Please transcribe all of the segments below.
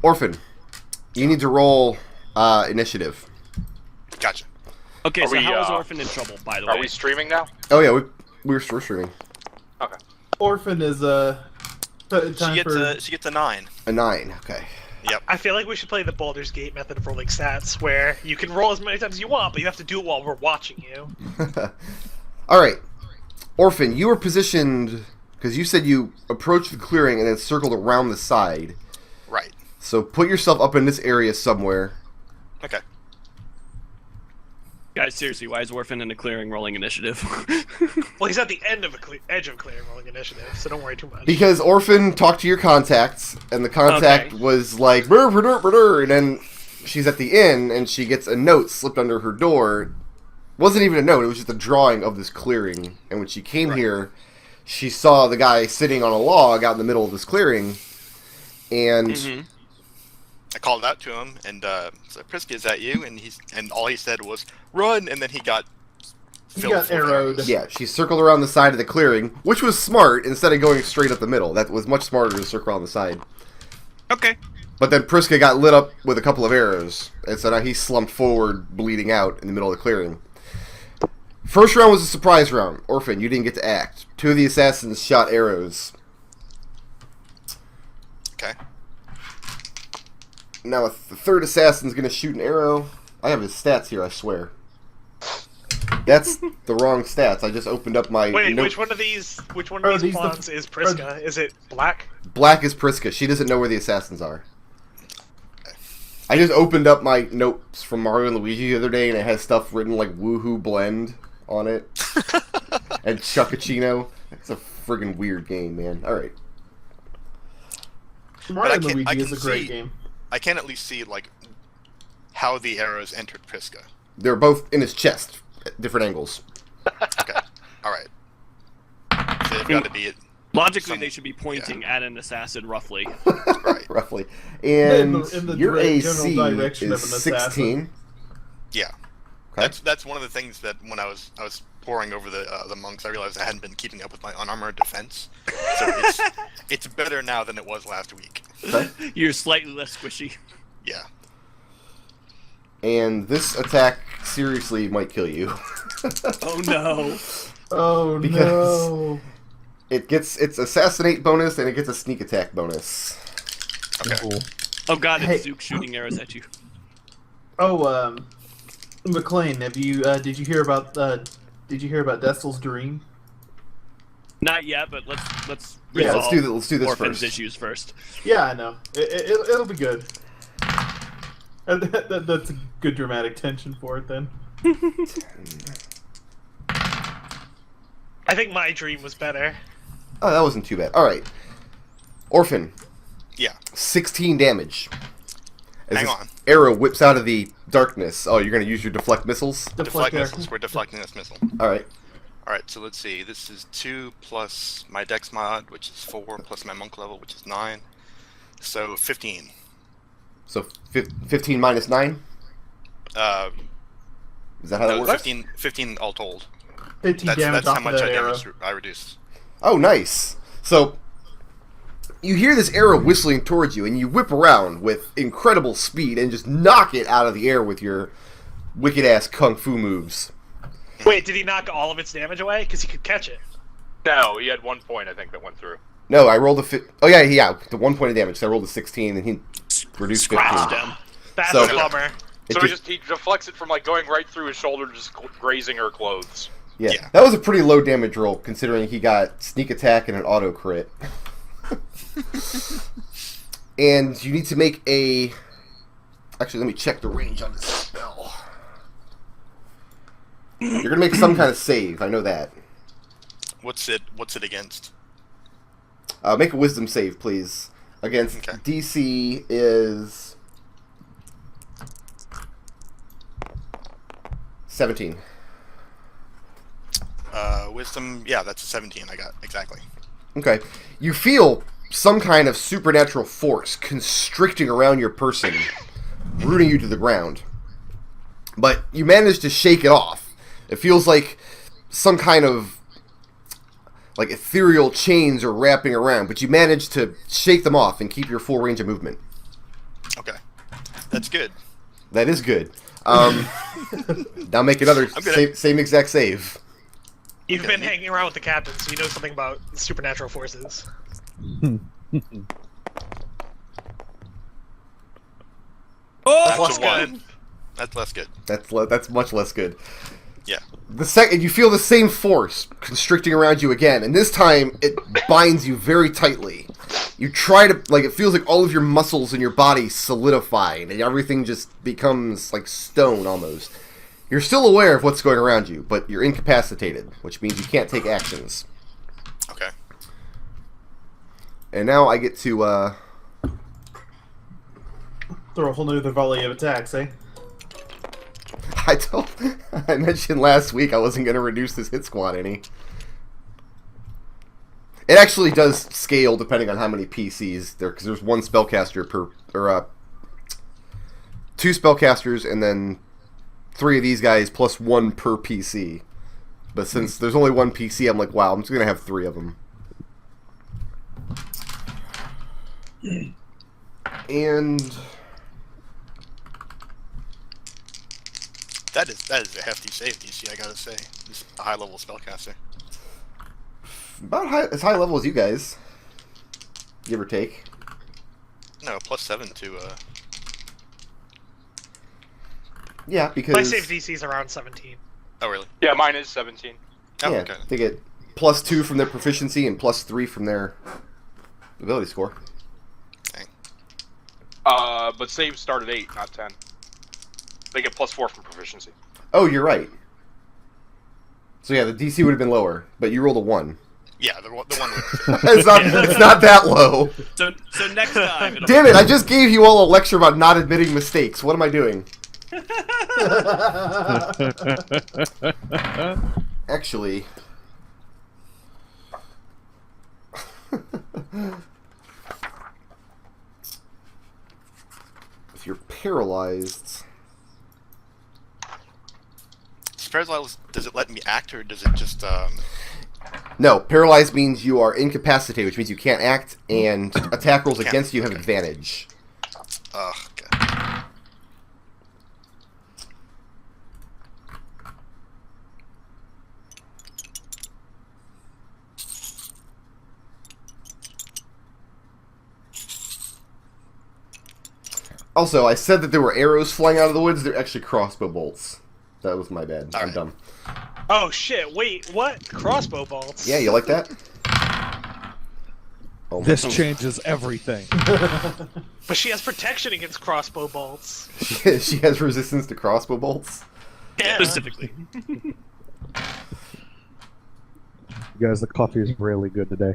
Orphan, you need to roll initiative. Gotcha. Okay, so how is Orphan in trouble, by the way? Are we streaming now? Oh yeah, we're streaming. Okay. Orphan is She gets a 9. A 9. Okay. Yep. I feel like we should play the Baldur's Gate method of rolling stats, where you can roll as many times as you want, but you have to do it while we're watching you. All right, Orphan, you were positioned because you said you approached the clearing and then circled around the side. Right. So put yourself up in this area somewhere. Okay. Guys, seriously, why is Orphan in a clearing rolling initiative? Well, he's at the end of edge of clearing rolling initiative, so don't worry too much. Because Orphan talked to your contacts, and the contact was like, "Brr, brr, brr, brr," and then she's at the inn, and she gets a note slipped under her door. Wasn't even a note; it was just a drawing of this clearing. And when she came here, she saw the guy sitting on a log out in the middle of this clearing, and I called out to him and said, "Priska, is that you?" And all he said was, "Run!" And then he got arrowed. Yeah, she circled around the side of the clearing, which was smart instead of going straight up the middle. That was much smarter to circle around the side. Okay. But then Priska got lit up with a couple of arrows, and so now he slumped forward, bleeding out in the middle of the clearing. First round was a surprise round. Orphan, you didn't get to act. 2 of the assassins shot arrows. Okay. Now the third assassin's going to shoot an arrow. I have his stats here, I swear. That's the wrong stats. I just opened up my... Wait, which one of these pawns is Priska? Is it black? Black is Priska. She doesn't know where the assassins are. I just opened up my notes from Mario and Luigi the other day, and it has stuff written like Woohoo Blend on it. And Chuckachino. It's a friggin' weird game, man. Alright. Mario and Luigi is a great game. I can at least see, like, how the arrows entered Priska. They're both in his chest at different angles. Okay. Alright. So they've got to be... Logically, they should be pointing at an assassin, roughly. Right. Roughly. And in the your AC general direction is of an 16. assassin. Yeah. Okay. That's one of the things that when I was poring over the monks, I realized I hadn't been keeping up with my unarmored defense. So it's better now than it was last week. Okay. You're slightly less squishy. Yeah. And this attack seriously might kill you. Oh no. Oh Because no. it gets its assassinate bonus and it gets a sneak attack bonus. Okay. Cool. Oh god, Hey. it's Zook shooting arrows at you. Oh, McClain, did you hear about Destil's dream? Not yet, but let's Yeah, resolve let's do this Orphan's first. issues first. Yeah, I know. It'll be good. That's a good dramatic tension for it then. I think my dream was better. Oh, that wasn't too bad. Alright. Orphan, Yeah. 16 damage. As Hang this on. arrow whips out of the darkness. Oh, you're going to use your deflect missiles? Deflect arrow. missiles. We're deflecting this missile. Alright. Alright, so let's see. This is 2 plus my dex mod, which is 4, plus my monk level, which is 9. So 15. So 15 minus 9? Is that how that No, works? 15 all told. 15 damage That's off how much that arrow. I reduced. Oh, nice. So, you hear this arrow whistling towards you, and you whip around with incredible speed and just knock it out of the air with your wicked-ass kung fu moves. Wait, did he knock all of its damage away? Because he could catch it. No, he had 1 point, I think, that went through. No, I rolled oh yeah, the 1 point of damage, so I rolled a 16, and he reduced 15. Scratched him. That's So- a bummer. It So just- he deflects it from, like, going right through his shoulder, just grazing her clothes. yeah, Yeah. that was a pretty low damage roll, considering he got sneak attack and an auto crit. And you need to make a... Actually, let me check the range on this spell. You're going to make some kind of save, I know that. What's it against? Make a wisdom save, please. Against Okay. DC is 17. Wisdom, yeah, that's a 17 I got, exactly. Okay. You feel some kind of supernatural force constricting around your person, rooting you to the ground. But you manage to shake it off. It feels like some kind of like ethereal chains are wrapping around, but you manage to shake them off and keep your full range of movement. That's good. That is good. Now make another same exact save. You've been hanging around with the captain, so you know something about supernatural forces. Oh, That's a good. 1. That's less good. That's much less good. Yeah. The second you feel the same force constricting around you again, and this time it binds you very tightly. You try to, like, it feels like all of your muscles in your body solidify, and everything just becomes like stone almost. You're still aware of what's going around you, but you're incapacitated, which means you can't take actions. Okay. And now I get to Throw a whole nother volley of attacks, eh? I mentioned last week I wasn't going to reduce this hit squad any. It actually does scale depending on how many PCs there, because there's one spellcaster per, or 2 spellcasters, and then 3 of these guys plus 1 per PC. But since there's only 1 PC, I'm like, wow, I'm just going to have 3 of them. And That is a hefty save, DC, I gotta say. He's a high-level spellcaster. about as high level as you guys, give or take. No, +7 to, Yeah, because My save DC is around 17. Oh, really? Yeah, mine is 17. Oh, yeah, okay. they get +2 from their proficiency and +3 from their ability score. Dang. But saves start at 8, not 10. They get +4 from proficiency. Oh, you're right. So yeah, the DC would have been lower, but you rolled a 1. Yeah, the one with... It's not that low. So next time. It'll Damn it! I just gave you all a lecture about not admitting mistakes. What am I doing? Actually, if you're paralyzed, Does it let me act, or does it just, no, paralyzed means you are incapacitated, which means you can't act, and attack rolls against you have advantage. Ugh, okay. Also, I said that there were arrows flying out of the woods. They're actually crossbow bolts. That was my bad. I'm Alright. dumb. Oh shit, wait, what? Crossbow bolts? Yeah, you like that? Oh, This changes everything. But she has protection against crossbow bolts. she has resistance to crossbow bolts. Yeah. specifically. You guys, the coffee is really good today.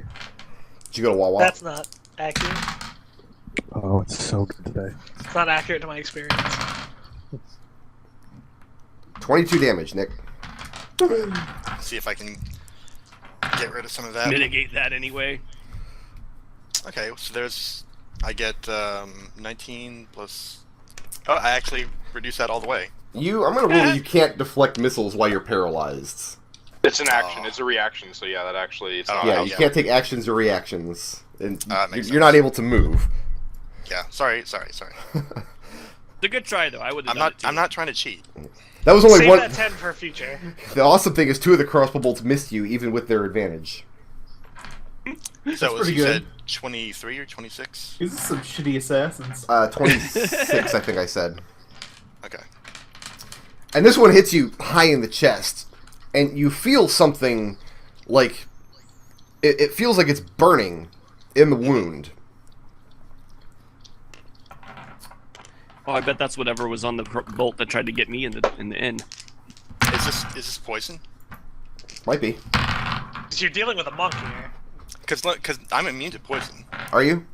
Did you go to Wawa? That's not accurate. Oh, it's so good today. It's not accurate to my experience. 22 damage, Nick. See if I can get rid of some of that. Mitigate that anyway. Okay, so I get 19 plus... Oh, I actually reduce that all the way. I'm gonna rule that you can't deflect missiles while you're paralyzed. It's an action. It's a reaction, so yeah, that actually... It's not Yeah, how- you can't take actions or reactions. And makes you're not able to move. Yeah, sorry. It's a good try though. I would. I'm not trying to cheat. That was only Save one. that 10 for future. The awesome thing is 2 of the crossbow bolts missed you, even with their advantage. So pretty you good. said 23 or 26? These are some shitty assassins. 26, I think I said. Okay. And this one hits you high in the chest, and you feel something like it feels like it's burning in the wound. Oh, I bet that's whatever was on the bolt that tried to get me in the end. Is this poison? Might be. Because you're dealing with a monk here. Because I'm immune to poison. Are you?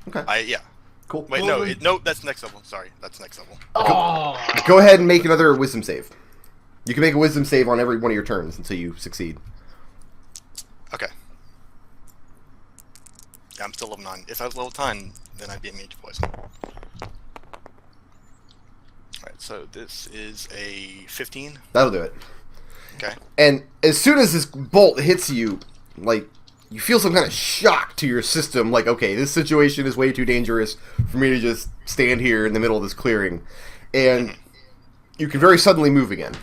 Okay. Yeah. Cool. Wait, no, that's next level. Sorry, that's next level. Oh. Go ahead and make another wisdom save. You can make a wisdom save on every one of your turns until you succeed. Okay. Yeah, I'm still level 9. If I was level 10, then I'd be immune to poison. Alright, so this is a 15. That'll do it. Okay. And as soon as this bolt hits you, like, you feel some kind of shock to your system, like, okay, this situation is way too dangerous for me to just stand here in the middle of this clearing. And you can very suddenly move again.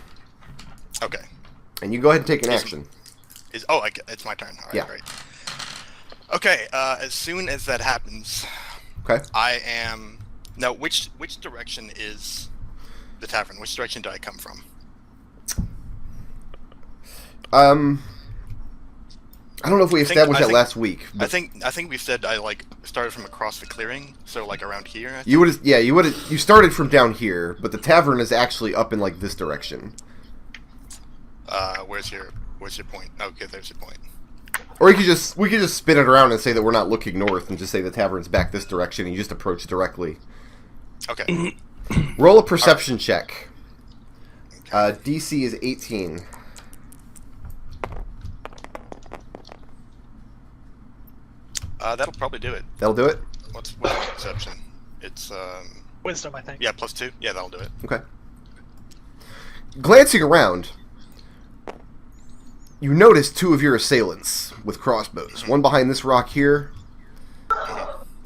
Okay. And you go ahead and take an action. It's my turn. All right, Yeah. great. Okay, as soon as that happens, Okay. I am... Now, which direction is the tavern? Which direction do I come from? I don't know if we established that last week. I think we said I started from across the clearing, so around here. I think. You started from down here, but the tavern is actually up in this direction. Where's your point? Okay, there's your point. Or we could just spin it around and say that we're not looking north and just say the tavern's back this direction and you just approach directly. Okay. Roll a perception check. DC is 18. That'll probably do it. That'll do it? What's my perception? It's Wisdom, I think. yeah, +2. Yeah, that'll do it. Okay. Glancing around, you notice two of your assailants with crossbows. One behind this rock here,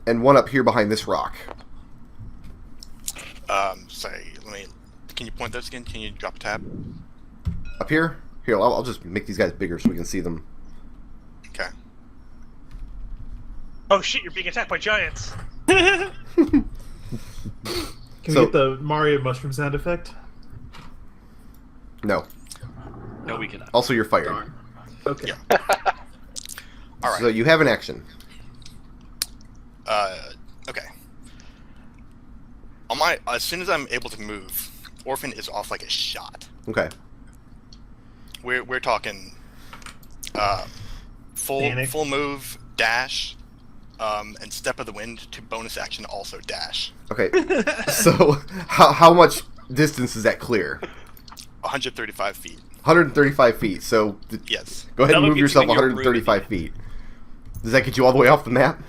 and one up here behind this rock. Sorry, can you point those again? Can you drop a tab? Up here? Here, I'll just make these guys bigger so we can see them. Okay. Oh shit, you're being attacked by giants. Can we get the Mario mushroom sound effect? No. No, we cannot. Also, you're fired. Darn. Okay. Yeah. All right. So you have an action. Okay. As soon as I'm able to move, Orphan is off like a shot. Okay. We're talking full move, dash, and step of the wind to bonus action also dash. Okay. So how much distance is that clear? 135 feet. 135 feet. So Yes. go ahead and That'll move get you yourself in your 135 room feet. Does that get you all the way off the map?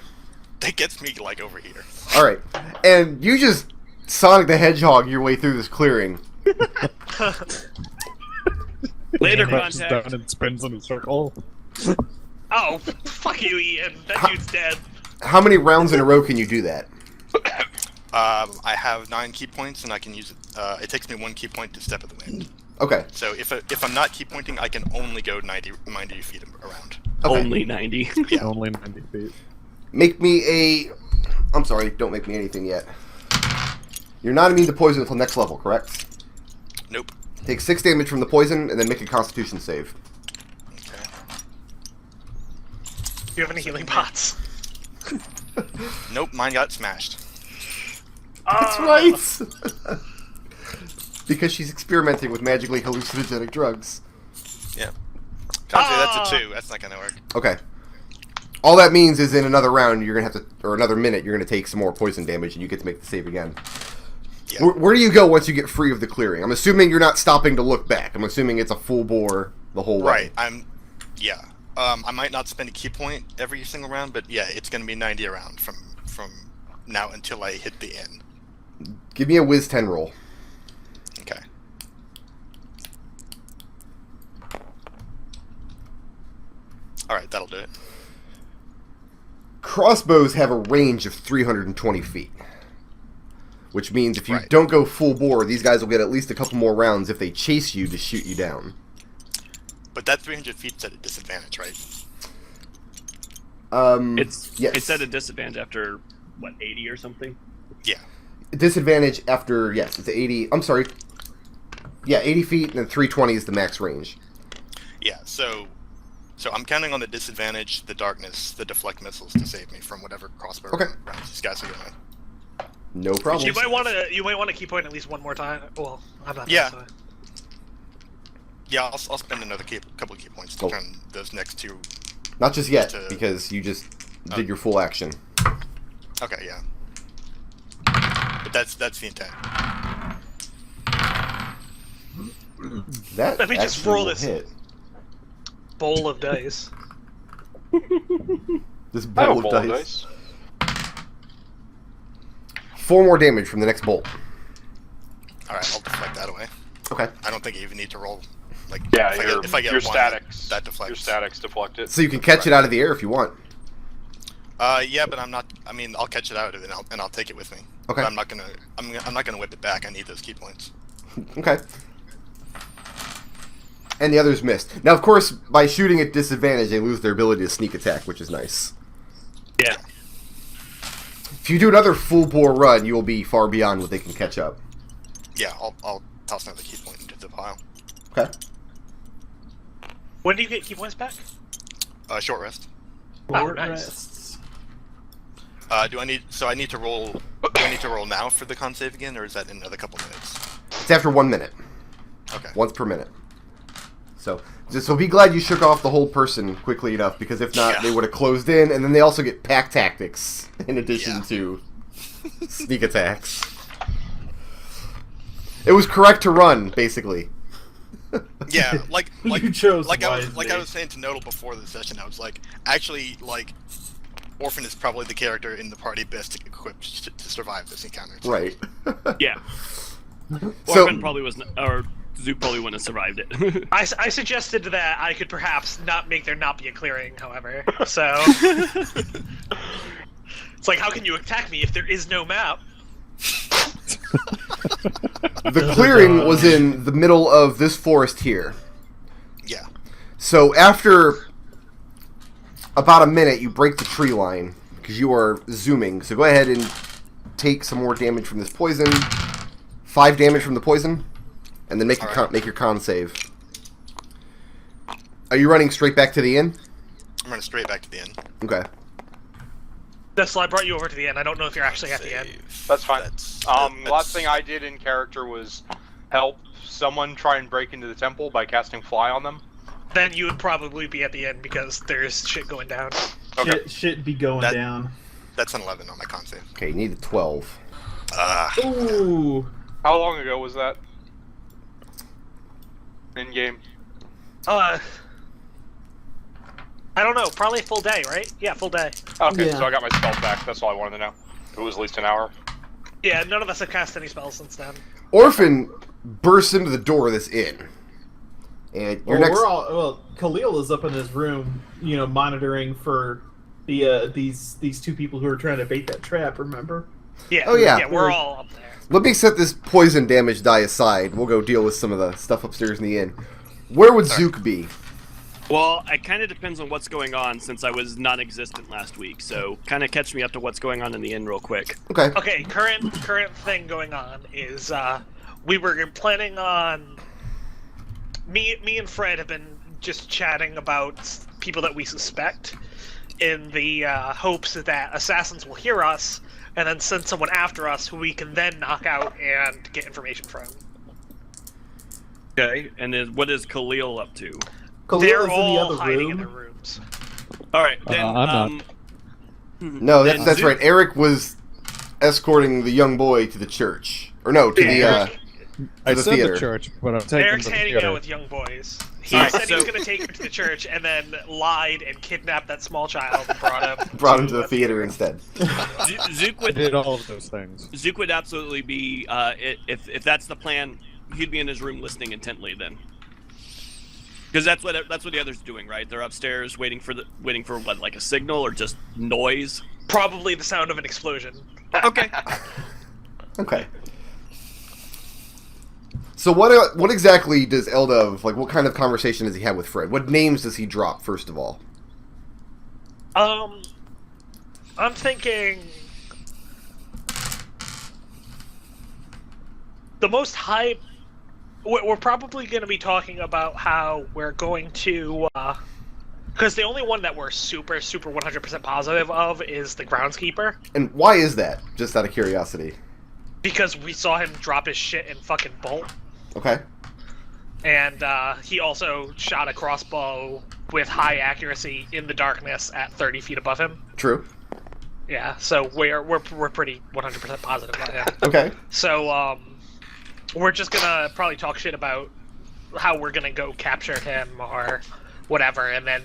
That gets me over here. All right. And you just Sonic the Hedgehog your way through this clearing. Later, Crashes contact. down and spins in a circle. Oh, fuck you, Ian. That dude's dead. How many rounds in a row can you do that? I have 9 key points, and I can use it. It takes me 1 key point to step of the wind. Okay. So if I'm not key pointing, I can only go 90 feet around. Okay. Only 90. Yeah. Only 90 feet. Make me a... I'm sorry, don't make me anything yet. You're not immune to poison until next level, correct? Nope. Take 6 damage from the poison, and then make a Constitution save. Okay. Do you have any healing pots? Nope, mine got smashed. That's right! Because she's experimenting with magically hallucinogenic drugs. Yeah. That's a 2. That's not gonna work. Okay. All that means is in another round, you're gonna have to... Or another minute, you're gonna take some more poison damage, and you get to make the save again. Yeah. Where do you go once you get free of the clearing? I'm assuming you're not stopping to look back. I'm assuming it's a full bore the whole way. Right. Yeah. I might not spend a key point every single round, but yeah, it's gonna be 90 a round from now until I hit the end. Give me a Whiz 10 roll. Okay. All right, that'll do it. Crossbows have a range of 320 feet. Which means if you Right. don't go full bore, these guys will get at least a couple more rounds if they chase you to shoot you down. But that 300 feet's at a disadvantage, right? Yes. It's at a disadvantage after what, 80 or something. Yeah. Disadvantage after, yes, it's 80. I'm sorry. Yeah, 80 feet and then 320 is the max range. Yeah. So I'm counting on the disadvantage, the darkness, the deflect missiles to save me from whatever crossbow Okay. rounds these guys are doing. No problem. You might want to keep pointing at least one more time. Well, I'm not. Yeah. So. Yeah, I'll spend another couple of key points to Oh. turn those next 2. Not just yet, to- because you just did your full action. Okay, yeah. But that's the intent. That Let me just actually roll will this. hit. Bowl of dice. This I have bowl a of bowl of dice. dice. 4 more damage from the next bolt. All right, I'll deflect that away. Okay. I don't think I even need to roll Like, Yeah, if I get your one, statics. that deflects. Your statics deflect it. So you can catch it out of the air if you want. Yeah, but I'm not. I mean, I'll catch it out of it and I'll take it with me. Okay. But I'm not gonna whip it back. I need those key points. Okay. And the others missed. Now, of course, by shooting at disadvantage, they lose their ability to sneak attack, which is nice. Yeah. If you do another full bore run, you will be far beyond what they can catch up. Yeah, I'll toss another key point into the pile. Okay. When do you get key points back? Short rest. Oh, nice. rests. Do I need? So I need to roll. Do I need to roll now for the con save again, or is that in another couple minutes? It's after 1 minute. Okay. Once per minute. So be glad you shook off the whole person quickly enough, because if not, Yeah. they would have closed in, and then they also get pack tactics in addition Yeah. to sneak attacks. It was correct to run, basically. Yeah, like You chose like I wisely. was saying to Nodal before the session. I was like, actually, like, Orphan is probably the character in the party best equipped to survive this encounter. Right. Yeah. So- Orphan probably was, or Zook probably wouldn't have survived it. I suggested that I could perhaps not make there not be a clearing, however. So it's like, how can you attack me if there is no map? The clearing was in the middle of this forest here. Yeah. So after about a minute, you break the tree line because you are zooming. So go ahead and take some more damage from this poison. 5 damage from the poison, and then make your con save. Are you running straight back to the inn? I'm running straight back to the end. Okay. Destil, I brought you over to the end. I don't know if you're actually at the end. That's fine. That's Last thing I did in character was help someone try and break into the temple by casting fly on them. Then you would probably be at the end because there's shit going down. Okay. Shit be going That- down. That's an 11 on my con save. Okay, you need a 12. Ooh. How long ago was that? In game. I don't know. Probably a full day, right? Yeah, full day. Okay, Yeah. so I got my spell back. That's all I wanted to know. It was at least an hour. Yeah, none of us have cast any spells since then. Orphan bursts into the door of this inn. And your next... Khalil is up in his room, monitoring for the these two people who are trying to bait that trap. Remember? Yeah. Oh, yeah. Yeah, we're all up there. Let me set this poison damage die aside. We'll go deal with some of the stuff upstairs in the inn. Where would Zook be? Well, it kind of depends on what's going on since I was non-existent last week. So kind of catch me up to what's going on in the inn real quick. Okay. Okay, current thing going on is we were planning on me and Fred have been just chatting about people that we suspect in the hopes that assassins will hear us and then send someone after us who we can then knock out and get information from. Okay, and then what is Khalil up to? Khalil They're is in the all other hiding room. in their rooms. All right, then. I'm not. No, then that's Zook- right. Eric was escorting the young boy to the church. Or no, to Yeah, the I said theater. the church, but I'm taking Eric's them to the hanging theater. out with young boys. He Alright, said he was so- going to take him to the church and then lied and kidnapped that small child and brought Brought him to the theater instead. Zook I would did all of those things. Zook would absolutely be if that's the plan. He'd be in his room listening intently then, because that's what the others are doing, right? They're upstairs waiting for what, like a signal or just noise. Probably the sound of an explosion. Okay. Okay. So what exactly does Eldove, like, what kind of conversation does he have with Fred? What names does he drop, first of all? I'm thinking the most hype. We're probably going to be talking about how we're going to, because the only one that we're super 100% positive of is the groundskeeper, And why is that? Just out of curiosity. because we saw him drop his shit and fucking bolt. Okay. And he also shot a crossbow with high accuracy in the darkness at 30 feet above him. True. Yeah, so we're pretty 100% positive about him. Okay. So we're just gonna probably talk shit about how we're gonna go capture him or whatever, and then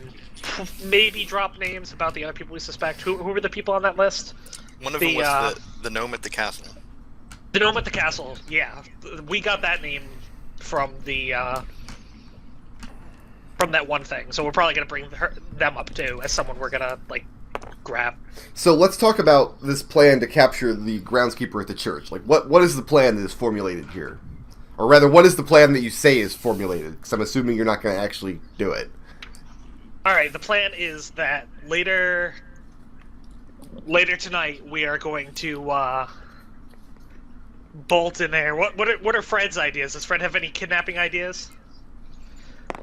maybe drop names about the other people we suspect. Who were the people on that list? One of them was the gnome at the castle. The gnome at the castle. Yeah, we got that name from the from that one thing. So we're probably gonna bring them up too as someone we're gonna like grab. So let's talk about this plan to capture the groundskeeper at the church. Like, what is the plan that is formulated here? Or rather, what is the plan that you say is formulated? Because I'm assuming you're not going to actually do it. Alright, the plan is that later tonight we are going to bolt in there. What are Fred's ideas? Does Fred have any kidnapping ideas?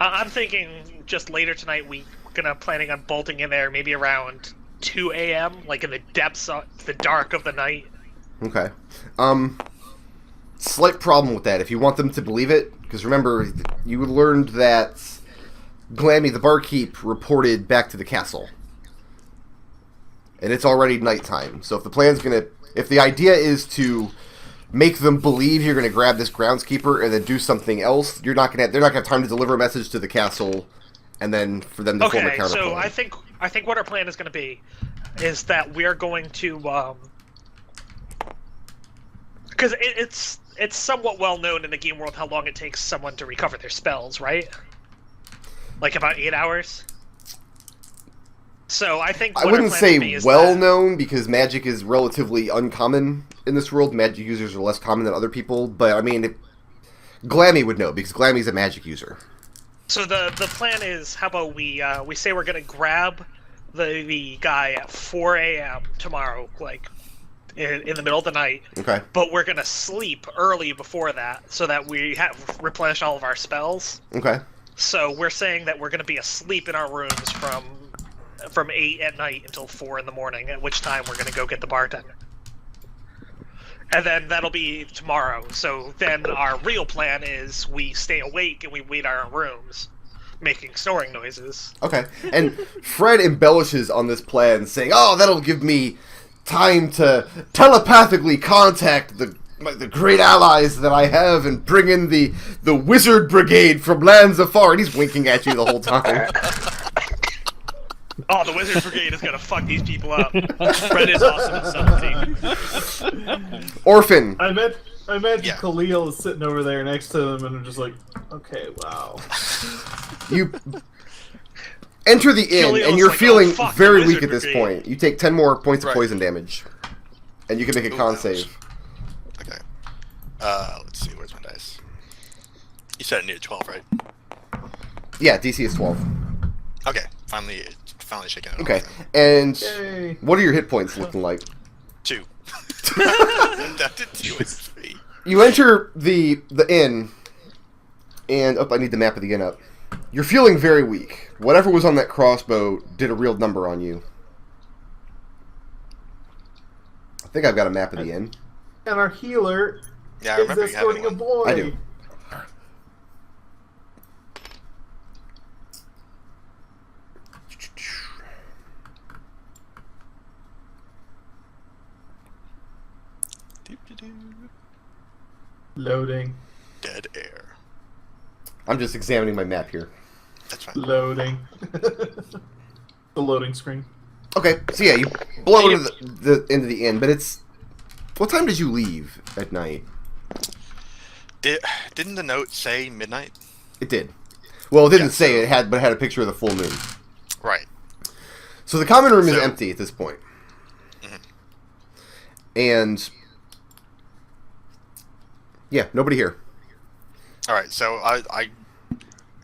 I'm thinking just later tonight planning on bolting in there maybe around 2 a.m., like in the depths of the dark of the night. Okay. Slight problem with that. If you want them to believe it, because remember, you learned that Glammy, the barkeep, reported back to the castle. And it's already nighttime. So if the idea is to make them believe you're going to grab this groundskeeper and then do something else, they're not going to have time to deliver a message to the castle and then for them to form a counterplan. So I think what our plan is going to be is that we're going to because it's somewhat well known in the game world how long it takes someone to recover their spells, right? Like about 8 hours. So I think I wouldn't say well known because magic is relatively uncommon in this world. Magic users are less common than other people, but I mean, Glammy would know because Glammy's a magic user. So the plan is, how about we say we're gonna grab the guy at 4 a.m. tomorrow, like in the middle of the night. Okay. But we're gonna sleep early before that, so that we replenish all of our spells. Okay. So we're saying that we're gonna be asleep in our rooms from 8 at night until 4 in the morning, at which time we're gonna go get the bartender. And then that'll be tomorrow. So then our real plan is we stay awake and we wait our rooms, making snoring noises. Okay. And Fred embellishes on this plan, saying, "Oh, that'll give me time to telepathically contact the great allies that I have and bring in the wizard brigade from lands afar." And he's winking at you the whole time. Oh, the wizard brigade is gonna fuck these people up. Fred is awesome at subtlety. Orphan. I imagine Yeah. Khalil is sitting over there next to them, and I'm just like, okay, wow. You enter the inn, Khalil's and you're like, feeling "Oh, fuck, very the weak wizard at this brigade." point. You take 10 more points of Right. poison damage. And you can make a Ooh, con ouch. save. Okay. Let's see. Where's my dice? You said it needed 12, right? Yeah, DC is 12. Okay. Finally shaking it Okay. off. And Yay. what are your hit points looking like? 2. That did 2 and 3. You enter the inn, and I need the map of the inn up. You're feeling very weak. Whatever was on that crossbow did a real number on you. I think I've got a map of the inn. And our healer Yeah, I is remember you having escorting a one. boy. I do. Loading. Dead air. I'm just examining my map here. That's fine. Loading. The loading screen. Okay, so yeah, you blow into the inn, but it's... What time did you leave at night? Didn't the note say midnight? It did. Well, it didn't Yeah, say so- but it had a picture of the full moon. Right. So the common room is So- empty at this point. Mhm. And... Yeah, nobody here. Alright, so I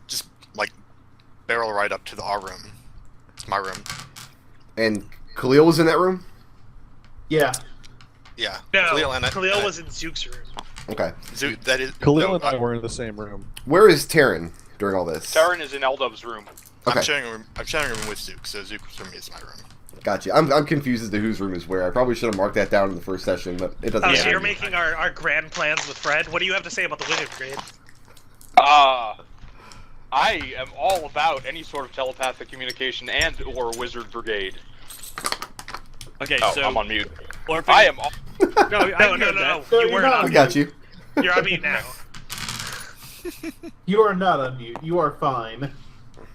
just, like, barrel right up to our room. It's my room. And Khalil was in that room? Yeah. Yeah. No, Khalil Khalil was in Zook's room. Okay. Zook, that is... Khalil no, and I were in the same room. Where is Tarin during all this? Tarin is in Eldove's room. Okay. I'm sharing a room with Zook, so Zook's room is my room. Gotcha. I'm confused as to whose room is where. I probably should have marked that down in the first session, but it doesn't Oh, matter. so you're making our grand plans with Fred? What do you have to say about the wizard brigade? I am all about any sort of telepathic communication and or wizard brigade. Okay, Oh, so I'm on mute. Orphan, I am all... No, No. No, You you're were not. not. I got you. You're on mute now. You are not on mute. You are fine.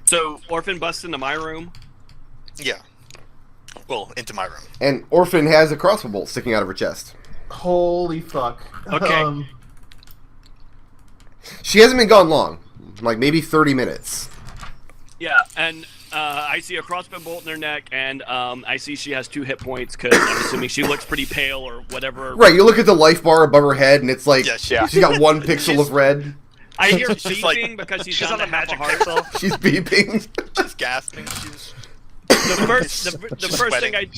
So Orphan busts into my room. Yeah. Well, into my room. And Orphan has a crossbow bolt sticking out of her chest. Holy fuck. Okay. She hasn't been gone long. Like, maybe 30 minutes. Yeah, and I see a crossbow bolt in her neck, and I see she has 2 hit points because I'm assuming she looks pretty pale or whatever. Right, you look at the life bar above her head, and it's like Yeah. she's got 1 pixel of red. I hear She's beeping because she's She's down on to the half a magic heart. pixel. She's beeping. She's gasping. She's The first sweating. thing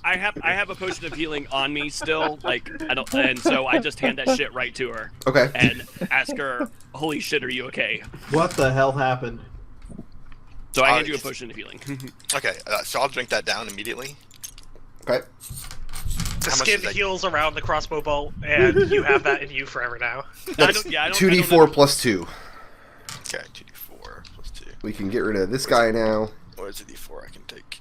I have a potion of healing on me still, like I don't, and so I just hand that shit right to her Okay. and ask her, "Holy shit, are you okay?" What the hell happened? So I hand you a potion of healing. Okay, so I'll drink that down immediately. Okay. The How much skin is that? heals around the crossbow bolt, and you have that in you forever now. That's I don't 2d4 plus 2. Okay, 2d4 plus 2. We can get rid of this guy now. Or is it d4 I can take?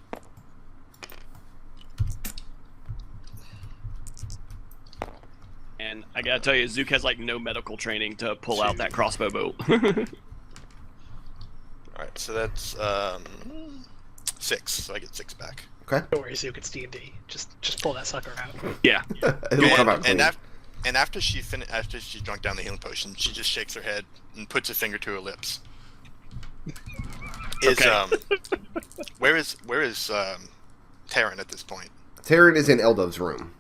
And I gotta tell you, Zook has like no medical training to pull out that crossbow bolt. Alright, so that's 6, so I get 6 back. Okay. Don't worry, Zook, it's D&D. Just pull that sucker out. Yeah. It'll come out clean. And after she's drunk down the healing potion, she just shakes her head and puts a finger to her lips. Okay. Where is Tarin at this point? Tarin is in Eldove's room.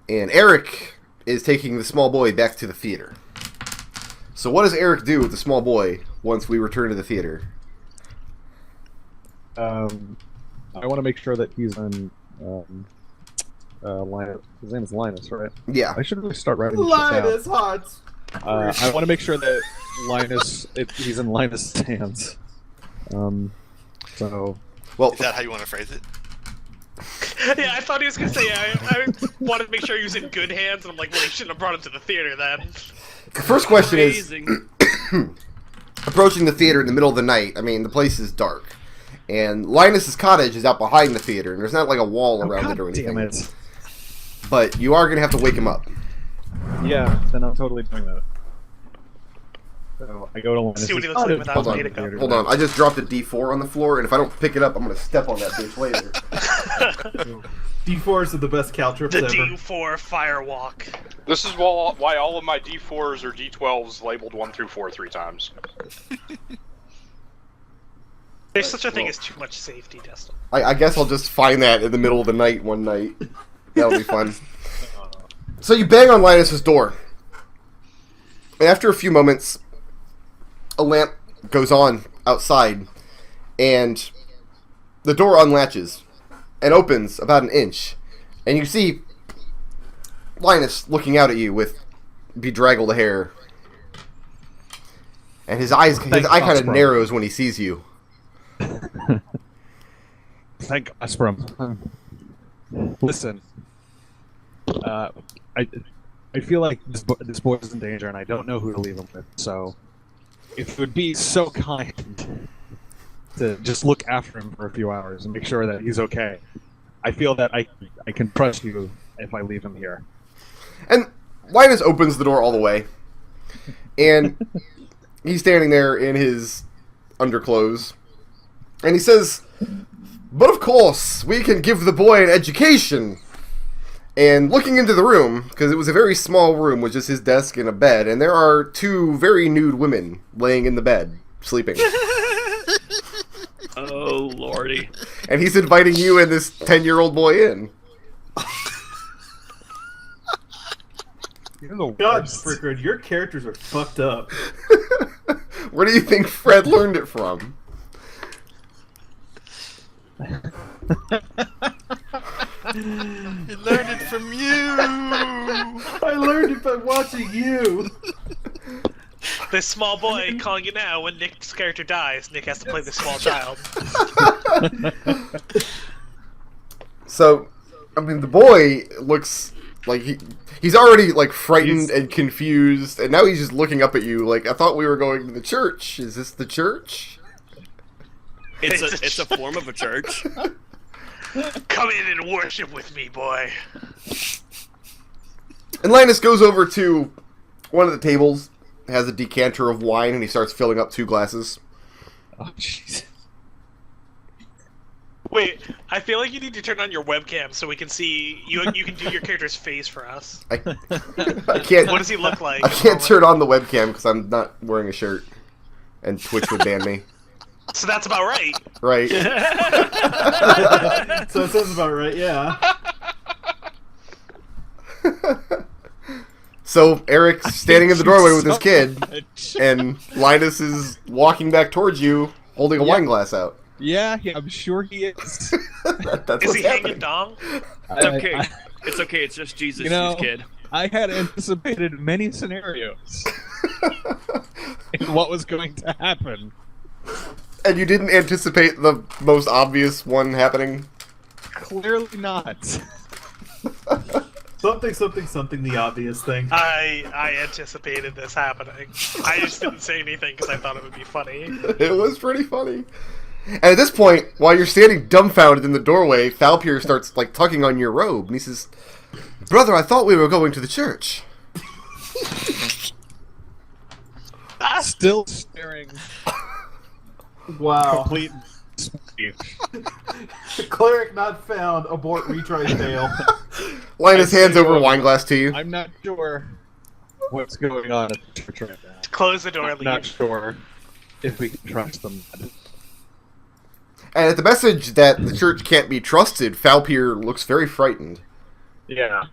And Arik is taking the small boy back to the theater. So what does Arik do with the small boy once we return to the theater? I want to make sure that he's in Linus. His name is Linus, right? Yeah. I should really start writing this down. Linus Hot. I want to make sure that Linus, he's in Linus' hands. So, Well, Is that how you want to phrase it? Yeah, I thought he was gonna say, I wanted to make sure he was in good hands, and I'm like, well, you shouldn't have brought him to the theater then. the first question is, Amazing. approaching the theater in the middle of the night, I mean, the place is dark. And Linus's cottage is out behind the theater, and there's not like a wall around it or anything. damn it. But you are going to have to wake him up. Yeah, then I'm totally doing that. So I go to Linus. See what he looks like without Hold on. makeup. Hold on, I just dropped a d4 on the floor, and if I don't pick it up, I'm going to step on that bitch later. D4s are the best caltrips The ever. D4 firewalk. This is why all of my D4s or D12s labeled 1 through 4 3 times. There's such a thing as too much safety, Destil. I guess I'll just find that in the middle of the night one night. That'll be fun. So you bang on Linus's door. And after a few moments, a lamp goes on outside, and the door unlatches and opens about an inch. And you see Linus looking out at you with bedraggled hair. And his eye kind of narrows when he sees you. Thank Aspram. Listen, I feel like this boy is in danger, and I don't know who to leave him with. So, if it would be so kind to just look after him for a few hours and make sure that he's okay, I feel that I can trust you if I leave him here. And Linus opens the door all the way, and he's standing there in his underclothes, and he says, "But of course, we can give the boy an education." And looking into the room, because it was a very small room with just his desk and a bed, and there are 2 very nude women laying in the bed, sleeping. Oh lordy. And he's inviting you and this 10-year-old boy in. You're the God, worst. Frickard, your characters are fucked up. Where do you think Fred learned it from? He learned it from you! I learned it by watching you. This small boy calling you now. When Nick's character dies, Nick has to play this small child. So, I mean, the boy looks like he's already like frightened and confused, and now he's just looking up at you like, I thought we were going to the church. Is this the church? It's a form of a church. Come in and worship with me, boy. And Linus goes over to one of the tables, has a decanter of wine, and he starts filling up 2 glasses. Oh, jeez. Wait, I feel like you need to turn on your webcam so we can see you. You can do your character's face for us. I can't. What does he look like? I can't turn on the webcam because I'm not wearing a shirt, and Twitch would ban me. So that's about right. Right. So it sounds about right, yeah. So Eric's standing in the doorway with his kid, and Linus is walking back towards you, holding a wine glass out. Yeah, I'm sure he is. That's Is what's he happening. hanging dong? It's okay. It's okay. It's just Jesus, You know, kid. I had anticipated many scenarios in what was going to happen. And you didn't anticipate the most obvious one happening? Clearly not. Something, the obvious thing. I anticipated this happening. I just didn't say anything because I thought it would be funny. It was pretty funny. And at this point, while you're standing dumbfounded in the doorway, Falpier starts, like, tugging on your robe, and he says, "Brother, I thought we were going to the church." Still staring. Wow. Complete. Cleric not found. Abort retry fail. Linus hands over a wine glass to you. I'm not sure what's going on at the church right now. Close the door, I'm leave. not sure if we can trust them. And at the message that the church can't be trusted, Falpier looks very frightened. Yeah.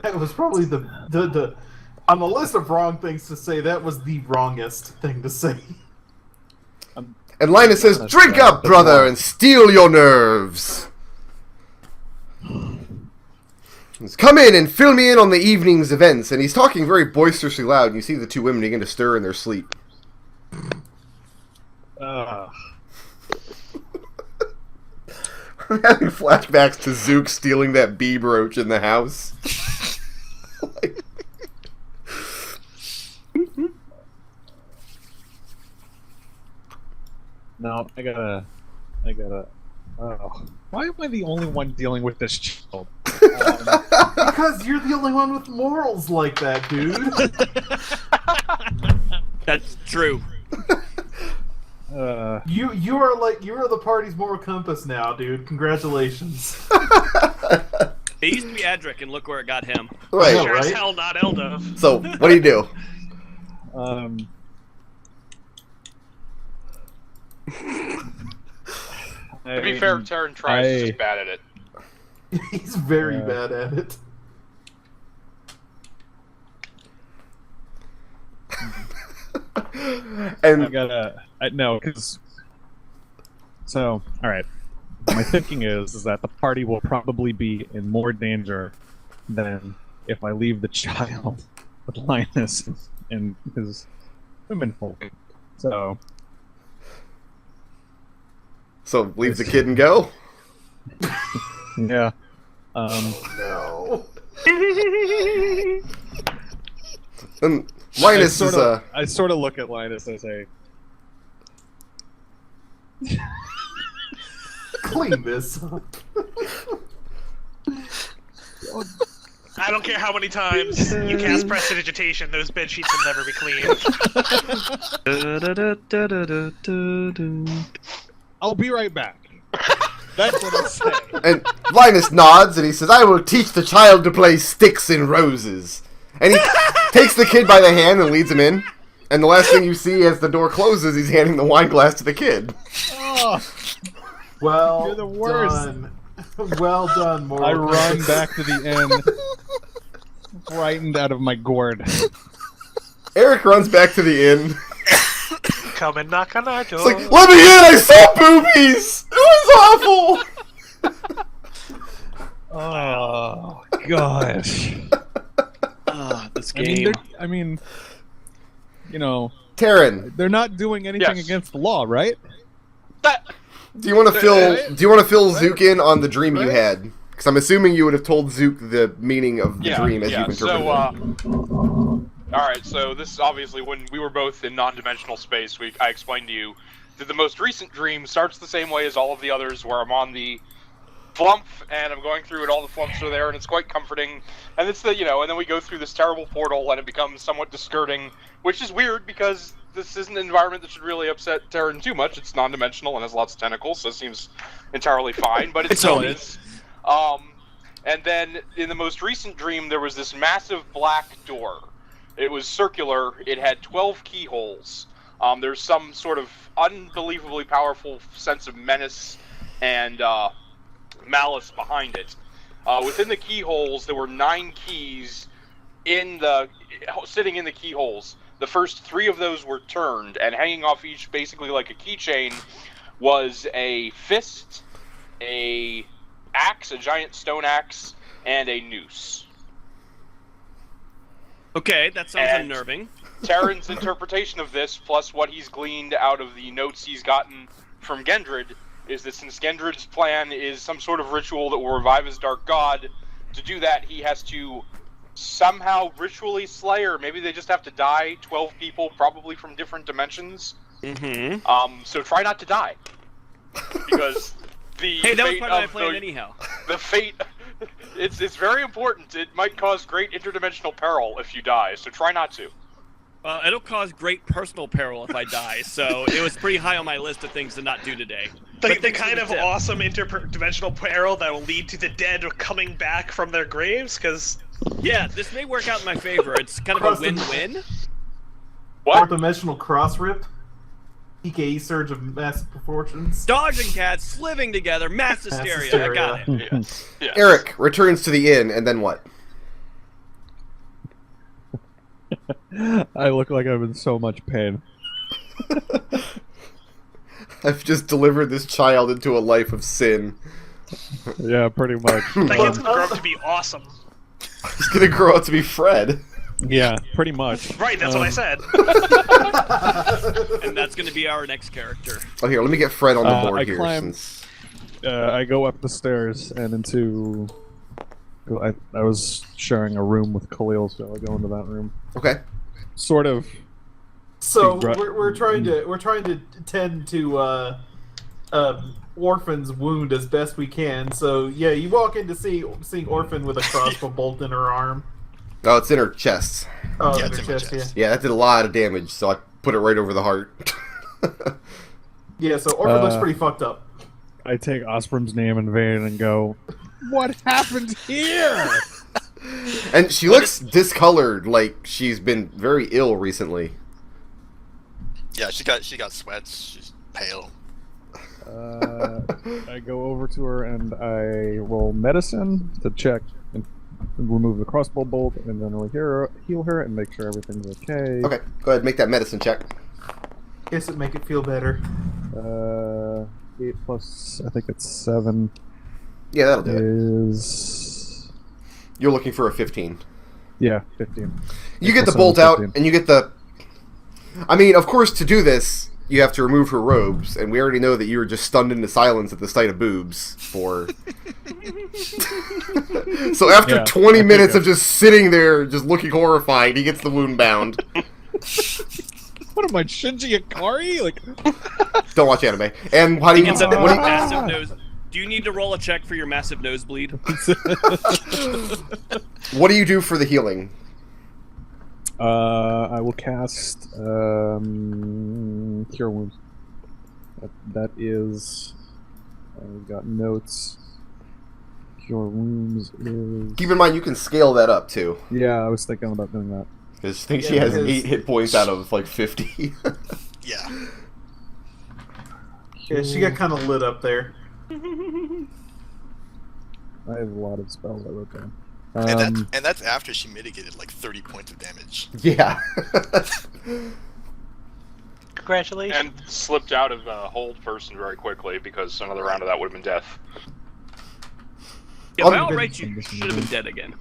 That was probably the on the list of wrong things to say, that was the wrongest thing to say. And Linus says, "Drink up, brother, and steel your nerves. Come in and fill me in on the evening's events." And he's talking very boisterously loud, and you see the two women begin to stir in their sleep. I'm having flashbacks to Zook stealing that bee brooch in the house. Like... No, I gotta. Oh, why am I the only one dealing with this child? Because you're the only one with morals like that, dude. That's true. You are the party's moral compass now, dude. Congratulations. It used to be Adric, and look where it got him. Right. Yeah, Sure as right? hell not Eldove. So, what do you do? To be fair, Tarin tries is just bad at it. He's very bad at it. And I gotta. No, because. So, alright. My thinking is that the party will probably be in more danger than if I leave the child with Linus and his women folk. So leave the kid and go? yeah. No. And Linus is I sort of look at Linus and say, Clean this up. I don't care how many times you cast prestidigitation, those bed sheets will never be clean. I'll be right back. That's what I say. And Linus nods and he says, "I will teach the child to play sticks and roses." And he takes the kid by the hand and leads him in. And the last thing you see as the door closes, he's handing the wine glass to the kid. Oh, Well you're the worst. done. Well done, moral I run compass. back to the inn, frightened out of my gourd. Arik runs back to the inn. Come and knock on our door. It's like, "Let me in! I saw boobies! It was awful!" Oh gosh. This game. I mean, you know, Tarin, they're not doing anything Yes. against the law, right? do you want to fill Zook in on the dream you had? Because I'm assuming you would have told Zook the meaning of the dream as you've interpreted it. Alright, so this is obviously when we were both in non-dimensional space, I explained to you that the most recent dream starts the same way as all of the others, where I'm on the Flumph, and I'm going through it, all the Flumphs are there, and it's quite comforting. And it's and then we go through this terrible portal, and it becomes somewhat disconcerting, which is weird, because this isn't an environment that should really upset Tarin too much. It's non-dimensional and has lots of tentacles, so it seems entirely fine, but it's So so it is. And then, in the most recent dream, there was this massive black door. It was circular, it had 12 keyholes. There's some sort of unbelievably powerful sense of menace and malice behind it. Within the keyholes, there were 9 keys sitting in the keyholes. The first 3 of those were turned, and hanging off each, basically like a keychain, was a fist, a axe, a giant stone axe, and a noose. Okay, that sounds unnerving. Tarin's interpretation of this, plus what he's gleaned out of the notes he's gotten from Gendrid, is that since Gendrid's plan is some sort of ritual that will revive his dark god, to do that he has to somehow ritually slay, or maybe they just have to die 12 people, probably from different dimensions. Mm-hmm. So try not to die. Because the Hey, that was fate part of my of plan anyhow. the fate... It's very important. It might cause great interdimensional peril if you die, so try not to. It'll cause great personal peril if I die, so it was pretty high on my list of things to not do today. The kind of awesome interdimensional peril that will lead to the dead coming back from their graves, because... Yeah, this may work out in my favor. It's kind of a win-win. What? Dimensional cross rip. PKE surge of massive proportions. Dogs and cats living together, mass hysteria. I got it. Yes. Yes. Arik returns to the inn, and then what? I look like I'm in so much pain. I've just delivered this child into a life of sin. Yeah, pretty much. That kid's gonna grow up to be awesome. He's gonna grow up to be Fred. Yeah, pretty much. Right, that's what I said. And that's going to be our next character. Oh, here, let me get Fred on the board I here. climb- Since... I go up the stairs and into... I was sharing a room with Khalil, so I go into that room. Okay. Sort of. So Right. we're trying to tend to Orphan's wound as best we can. So yeah, you walk in to seeing Orphan with a crossbow bolt in her arm. Oh, it's in her chest. Oh, Yeah, in it's her in my chest, chest. Yeah, that did a lot of damage, so I put it right over the heart. yeah. So Orphan looks pretty fucked up. I take Osprum's name in vain and go, "What happened here?" And she looks discolored, like she's been very ill recently. Yeah, she got sweats. She's pale. I go over to her and I roll medicine to check and remove the crossbow bolt, and then we'll heal her and make sure everything's okay. Okay, go ahead, make that medicine check. Guess it make it feel better. 8 plus, I think it's 7, Yeah, that'll do it. is... You're looking for a 15. Yeah, 15. You get the 7 bolt is out, 15. and you get the... I mean, of course, to do this, you have to remove her robes, and we already know that you were just stunned into silence at the sight of boobs for... So after Yeah, 20 I minutes think of just sitting there, just looking horrified, he gets the wound bound. What am I, Shinji Ikari? Like, Don't watch anime. And how do He you... gets a what do you- massive nose. Do you need to roll a check for your massive nosebleed? what do you do for the healing? I will cast Cure Wounds. That is... I've got notes. Cure Wounds is... Keep in mind, you can scale that up, too. Yeah, I was thinking about doing that. Because I think Yeah, she has because- 8 hit points out of, like, 50. Yeah. Yeah, she got kind of lit up there. I have a lot of spells I wrote down. And that's after she mitigated like 30 points of damage. Yeah. Congratulations. And slipped out of hold person very quickly because another round of that would have been death. Yeah, by On all the- rights, you should have been dead again.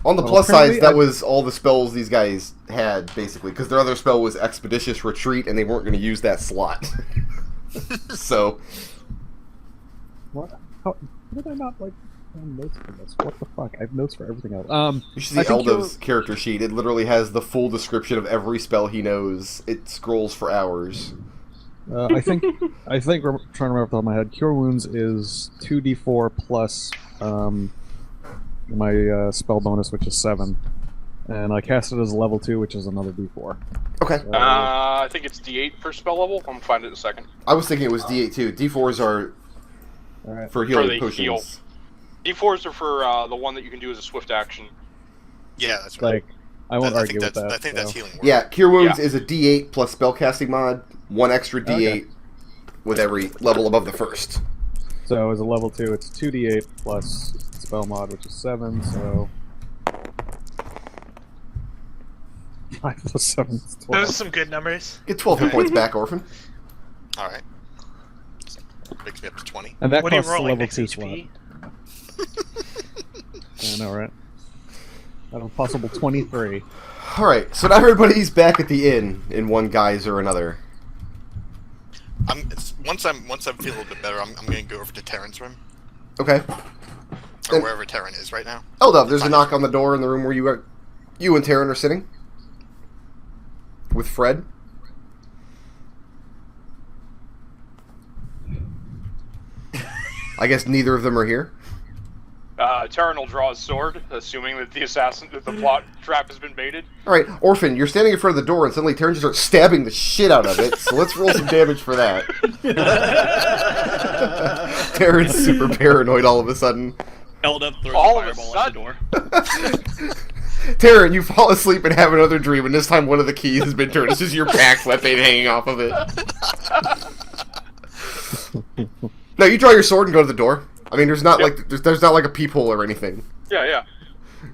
On the Well, plus side, apparently that I- was all the spells these guys had, basically, because their other spell was Expeditious Retreat, and they weren't going to use that slot. So, What? How did I not, like, find notes for this? What the fuck? I have notes for everything else. you should see I think Eldove's character sheet. It literally has the full description of every spell he knows. It scrolls for hours. I think I'm trying to remember off the top of my head. Cure Wounds is 2d4 plus my spell bonus, which is 7, and I cast it as a level 2, which is another d4. Okay. I think it's D8 per spell level. I'm gonna find it in a second. I was thinking it was D8 too. D4s are All right. for healing the potions. heal. D4s are for the one that you can do as a swift action. Yeah, that's right. Like I won't I argue think with that's that. I think that's healing word. Yeah, Cure Wounds Yeah. is a D8 plus spellcasting mod, 1 extra D8 Okay. with every level above the first. So as a level 2, it's 2d8 plus spell mod, which is 7. So 5 plus 7 is 12. Those are some good numbers. Get 12 hit points back, Orphan. All right. So, brings me up to 20. And that What are you costs a rolling level next 2 slot. HP? I know, right? Out of a possible 23. Alright, so now everybody's back at the inn in one guise or another. Once I'm feeling a little bit better, I'm going to go over to Tarin's room, Okay. or And- wherever Tarin is right now. Eldove, there's a Fine. knock on the door in the room where you and Tarin are sitting. With Fred. I guess neither of them are here. Tarin will draw his sword, assuming that the plot trap has been baited. Alright, Orphan, you're standing in front of the door and suddenly Tarin just starts stabbing the shit out of it, so let's roll some damage for that. Tarin's super paranoid all of a sudden. Eldove throws All a of a fireball at the sudden? door. Tarin, you fall asleep and have another dream, and this time one of the keys has been turned. It's just your pack weapon hanging off of it. No, you draw your sword and go to the door. I mean, there's not Yep. there's not like a peephole or anything. Yeah.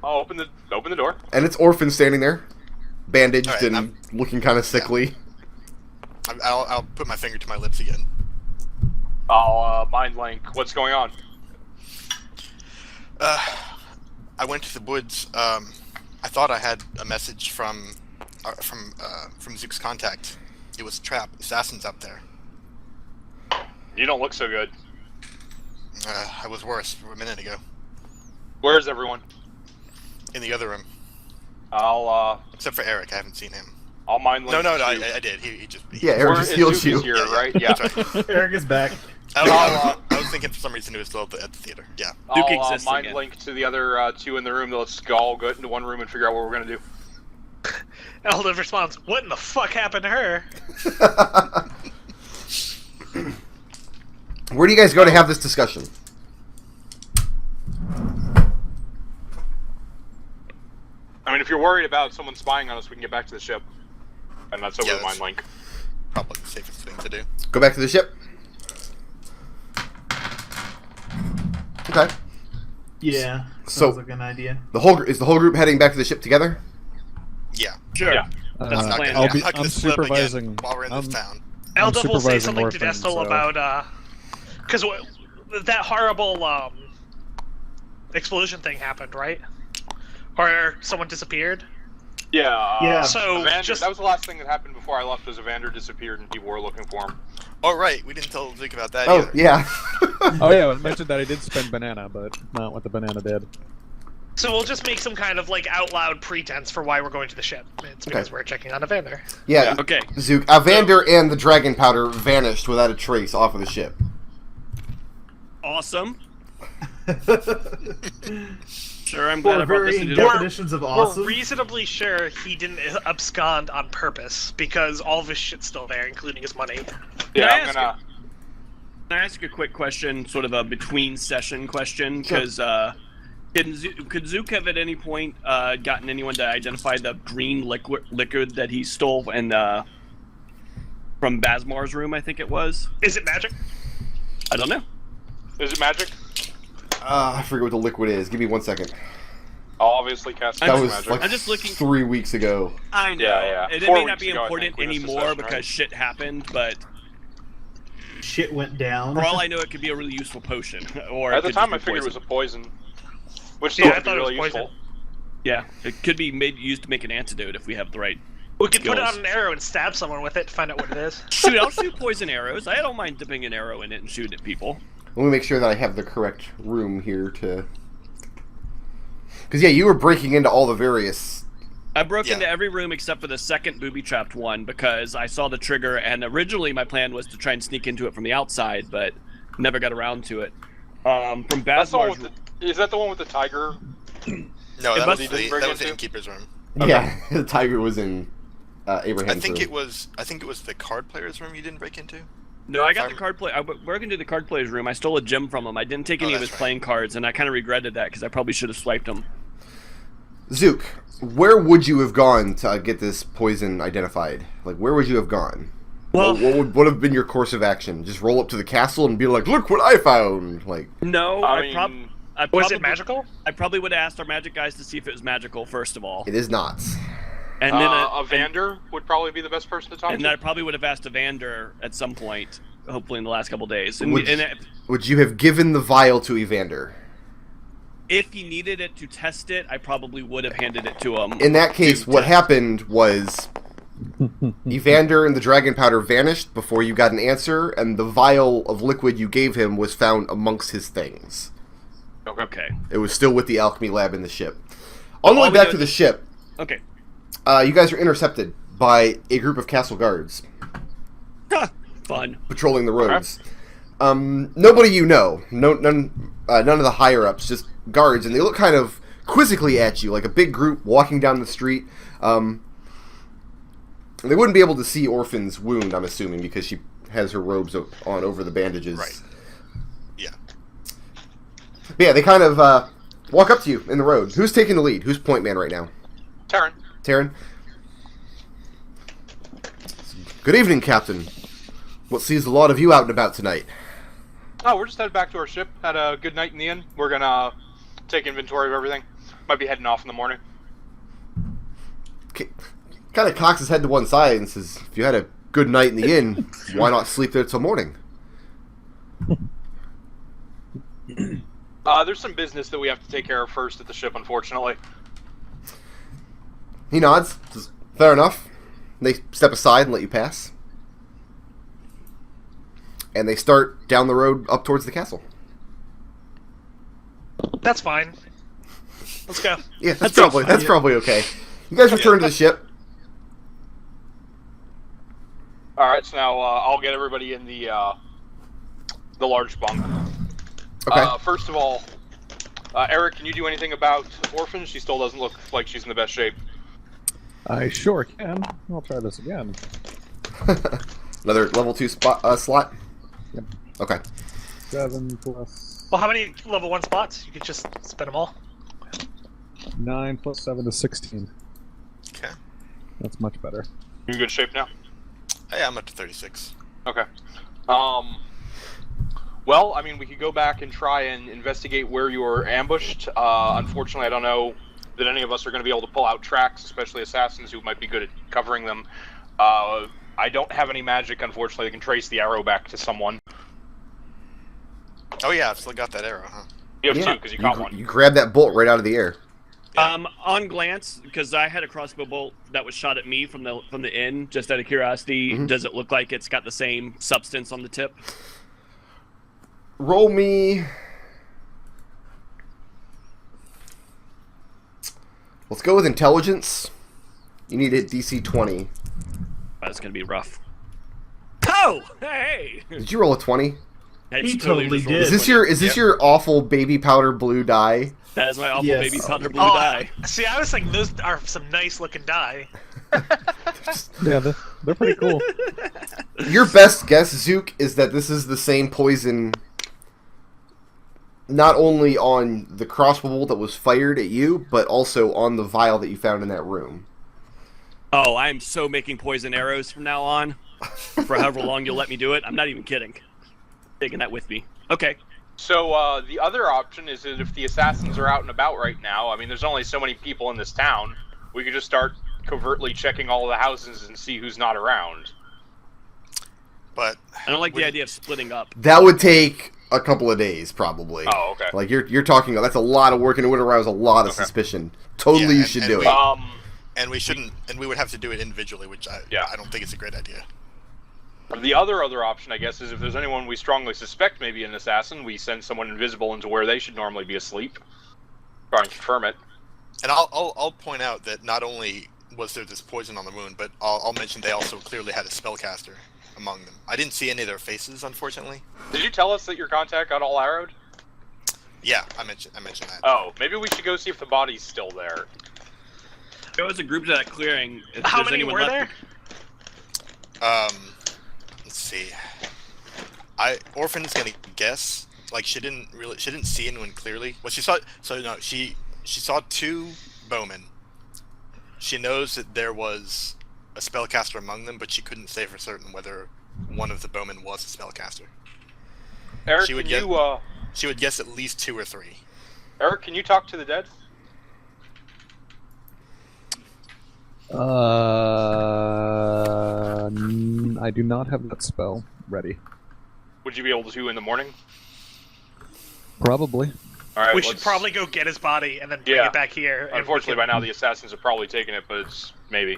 I'll open the door. And it's Orphan standing there, bandaged Alright, and looking kind of sickly. I'll put my finger to my lips again. I'll mind link. What's going on? I went to the woods. I thought I had a message from Zook's contact. It was a trap. Assassins up there. You don't look so good. I was worse a minute ago. Where's everyone? In the other room. Except for Arik, I haven't seen him. I'll mind link. No, to- I did. He just. Yeah, Eric just healed Zook you. is here, Yeah, right? Yeah. That's right. Eric is back. I was thinking for some reason it was still at the theater. Yeah. Duke I'll exists mind again. link to the other two in the room. Let's all go into one room and figure out what we're gonna do. Eldove responds, "What in the fuck happened to her?" Where do you guys go to have this discussion? I mean, if you're worried about someone spying on us, we can get back to the ship. And that's over Yeah, the mind link. Probably the safest thing to do. Go back to the ship. Okay. Yeah. So- Sounds like an idea. Is the whole group heading back to the ship together? Yeah. Sure. Yeah. That's the I'm plan. not Yeah. gonna I'm split up again supervising. while we're in this town. I'm Eldove will say supervising something to Orphan, Destil so- about, because that horrible, explosion thing happened, right? Or someone disappeared? Yeah. Yeah. So, Evander, just... that was the last thing that happened before I left. Was Evander disappeared and people were looking for him. Oh right, we didn't tell Zook about that Oh, either. yeah. Oh yeah, I mentioned that I did spend banana, but not what the banana did. So we'll just make some kind of, out loud pretense for why we're going to the ship. It's because Okay. we're checking on Evander. Yeah, Okay. Zook. Vander and the dragon powder vanished without a trace off of the ship. Awesome. Sure, I'm glad I For brought this varying into the definitions of awesome. We're reasonably sure he didn't abscond on purpose, because all of his shit's still there, including his money. Yeah, I I'm ask gonna. Can I ask a quick question, sort of a between session question? Sure. Because could Zook have at any point gotten anyone to identify the green liquid that he stole and from Basmar's room? I think it was. Is it magic? I don't know. Is it magic? I forget what the liquid is. Give me 1 second. I'll obviously cast That Magic was magic. like I'm just looking- 3 weeks ago. I know. Yeah. It 4 may not weeks be ago, I important think, we missed the anymore session, because right? shit happened, but Shit went down. for all I know, it could be a really useful potion. Or At it the could time, I just be figured it was a poison. poison, which Yeah, still I would be thought it was really poison. useful. Yeah, it could be used to make an antidote if we have the right. We could put it Skills. on an arrow and stab someone with it to find out what it is. Shoot, I'll shoot poison arrows. I don't mind dipping an arrow in it and shooting at people. Let me make sure that I have the correct room here to... Because, yeah, you were breaking into all the various... I broke Yeah. into every room except for the second booby-trapped one because I saw the trigger, and originally my plan was to try and sneak into it from the outside, but never got around to it. From That's the one Basmar's... with the, is that the one with the tiger? No, It that must was be the break that was the into? innkeeper's room. Yeah, the tiger was in I Abraham's think room. it was the card player's room you didn't break into. No, I got If the card play. I broke into the card player's room. I stole a gem from him. I didn't take any of that's his right. playing cards, and I kind of regretted that because I probably should have swiped them. Zook, where would you have gone to get this poison identified? Like, where would you have gone? Well, what would have been your course of action? Just roll up to the castle and be like, "Look what I found!" Like, no, Was it magical? I probably would have asked our magic guys to see if it was magical first of all. it is not. And then Evander would probably be the best person to talk and to. then I probably would have asked Evander at some point, hopefully in the last couple days. And, Would you have given the vial to Evander? if he needed it to test it, I probably would have handed it to him. In that case, what happened was Evander and the dragon powder vanished before you got an answer, and the vial of liquid you gave him was found amongst his things. Okay. It was still with the alchemy lab in the ship. On the way back to the ship, Okay. you guys are intercepted by a group of castle guards Fun. patrolling the roads. Nobody you know, none of the higher ups, just guards, and they look kind of quizzically at you, like a big group walking down the street. They wouldn't be able to see Orphan's wound, I'm assuming, because she has her robes on over the bandages. Right. Yeah. But yeah, they kind of walk up to you in the road. Who's taking the lead? Who's point man right now? Tarin. Tarin? Good evening, Captain. What sees a lot of you out and about tonight? Oh, we're just headed back to our ship. Had a good night in the inn. We're gonna take inventory of everything. Might be heading off in the morning. Kind of cocks his head to one side and says, if you had a good night in the inn, why not sleep there till morning? There's some business that we have to take care of first at the ship, unfortunately. He nods. Says, fair enough. They step aside and let you pass. And they start down the road up towards the castle. That's fine. Let's go. Yeah, that's probably okay. You guys return to the ship. Alright, so now I'll get everybody in the large bunk. Okay. First of all, Arik, can you do anything about Orphan? She still doesn't look like she's in the best shape. I sure can. I'll try this again. Another level 2 slot? Yep. Okay. 7 plus Well, how many level 1 spots? You could just spend them all. 9 plus 7 is 16. Okay. That's much better. You in good shape now? Yeah, I'm up to 36. Okay. Well, I mean, we could go back and try and investigate where you were ambushed. Unfortunately, I don't know that any of us are going to be able to pull out tracks, especially assassins who might be good at covering them. I don't have any magic, unfortunately, that can trace the arrow back to someone. Oh yeah, I've still got that arrow, huh? You have two, because you caught one. You grabbed that bolt right out of the air. On glance, because I had a crossbow bolt that was shot at me from the inn, just out of curiosity, does it look like it's got the same substance on the tip? Roll me... Let's go with intelligence. You need a DC 20. That's gonna be rough. Oh, hey! Did you roll a 20? He totally just rolled did. Is this your this awful baby powder blue die? That is my awful Yes. baby powder blue Oh, die. see, I was like, those are some nice looking die. Yeah, they're pretty cool. Your best guess, Zook, is that this is the same poison not only on the crossbow bolt that was fired at you, but also on the vial that you found in that room. Oh, I'm so making poison arrows from now on. For however long you'll let me do it. I'm not even kidding. Taking that with me. Okay. So, the other option is that if the assassins are out and about right now, I mean, there's only so many people in this town, we could just start covertly checking all the houses and see who's not around. But I don't like the idea of splitting up. That would take a couple of days, probably. Oh, okay. Like, you're talking, that's a lot of work, and it would arouse a lot of suspicion. Totally, Yeah, you should do we- it. and we shouldn't, and we would have to do it individually, which I don't think it's a great idea. The other option, I guess, is if there's anyone we strongly suspect may be an assassin, we send someone invisible into where they should normally be asleep. Try and confirm it. And I'll point out that not only was there this poison on the wound, but I'll mention they also clearly had a spellcaster among them. I didn't see any of their faces, unfortunately. Did you tell us that your contact got all arrowed? Yeah, I mentioned that. Oh, maybe we should go see if the body's still there. There was a group to that clearing. If How there's many anyone were left there? Let's see. Orphan's gonna guess. Like she didn't see anyone clearly. Well, she saw. So no, she saw two bowmen. She knows that there was a spellcaster among them, but she couldn't say for certain whether one of the bowmen was a spellcaster. Arik, She would She would guess at least 2 or 3. Arik, can you talk to the dead? I do not have that spell ready. Would you be able to in the morning? Probably. All right. We should probably go get his body and then bring it back here. and Unfortunately, by now the assassins have probably taken it, but it's maybe.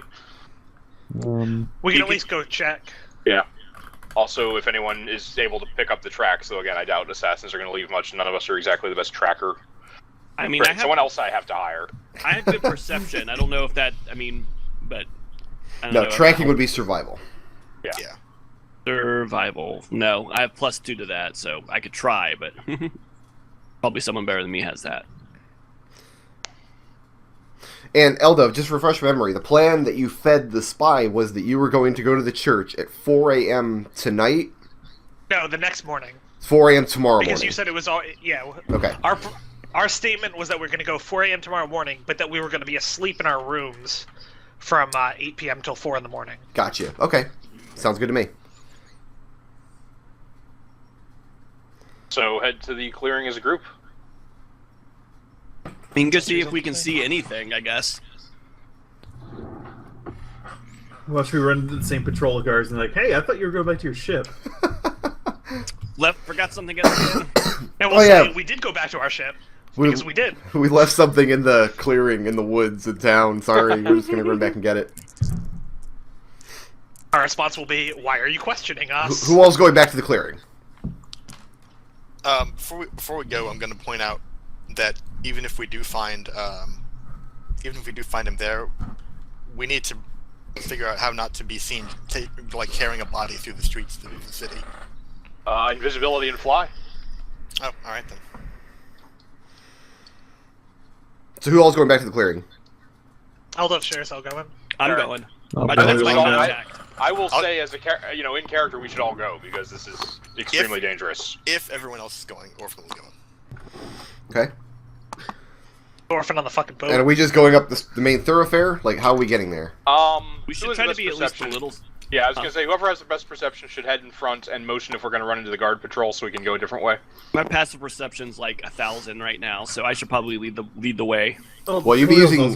We can at least go check. Yeah. Also, if anyone is able to pick up the track, so again, I doubt assassins are going to leave much. None of us are exactly the best tracker. I mean, someone else I have to hire. I have good perception. I don't know if that. I mean, but. I don't No, know tracking would be survival. Yeah. Survival. No, I have +2 to that, so I could try, but probably someone better than me has that. And Eldove, just refresh memory, the plan that you fed the spy was that you were going to go to the church at 4 a.m. tonight? No, the next morning. 4 a.m. tomorrow Because morning. you said it was all... Yeah. Okay. Our statement was that we are going to go 4 a.m. tomorrow morning, but that we were going to be asleep in our rooms from 8 p.m. till 4 in the morning. Gotcha. Okay. Sounds good to me. So head to the clearing as a group. We can go see if we can see anything, I guess. Watch we run into the same patrol of guards and like, hey, I thought you were going back to your ship. Forgot something again. And we'll say we did go back to our ship. Because we did. We left something in the clearing in the woods in town. Sorry, we're just going to run back and get it. Our response will be, why are you questioning us? Who all's going back to the clearing? Before we go, I'm going to point out that even if we do find him there, we need to figure out how not to be seen carrying a body through the streets of the city. Invisibility and fly. Oh, all right then. So who all's going back to the clearing? Eldove shares, I'll go in. I'm going. I will say, as a in character, we should all go because this is extremely dangerous. If everyone else is going, Orphan will go. Okay. Orphan on the fucking boat. And are we just going up the main thoroughfare? Like, how are we getting there? We should try to be at least a little... Yeah, I was going to say, whoever has the best perception should head in front and motion if we're going to run into the guard patrol so we can go a different way. My passive perception's like 1,000 right now, so I should probably lead the way. Well, you'd be using an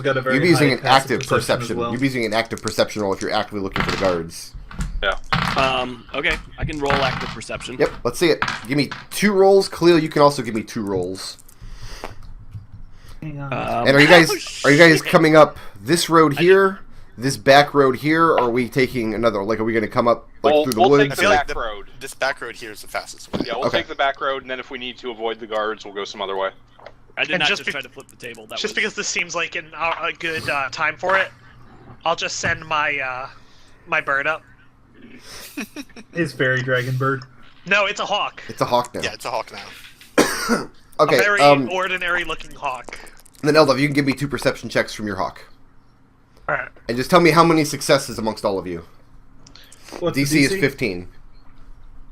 active perception perception. as well. You'd be using an active perception roll if you're actively looking for the guards. Yeah. Okay, I can roll active perception. Yep, let's see it. Give me 2 rolls. Khalil, you can also give me 2 rolls. Hang on. And are you guys coming up this road here, this back road here, or are we taking another? Like, are we going to come up through the we'll woods? take the back road. This back road here is the fastest way. Yeah, we'll take the back road, and then if we need to avoid the guards, we'll go some other way. I did And not just just try to flip the table. Because this seems like a good time for it, I'll just send my my bird up. His fairy dragon bird. No, it's a hawk. It's a hawk now. Yeah, it's a hawk now. Okay. A very ordinary-looking hawk. Then Eldove, you can give me 2 perception checks from your hawk, Alright. and just tell me how many successes amongst all of you. What's the DC is 15.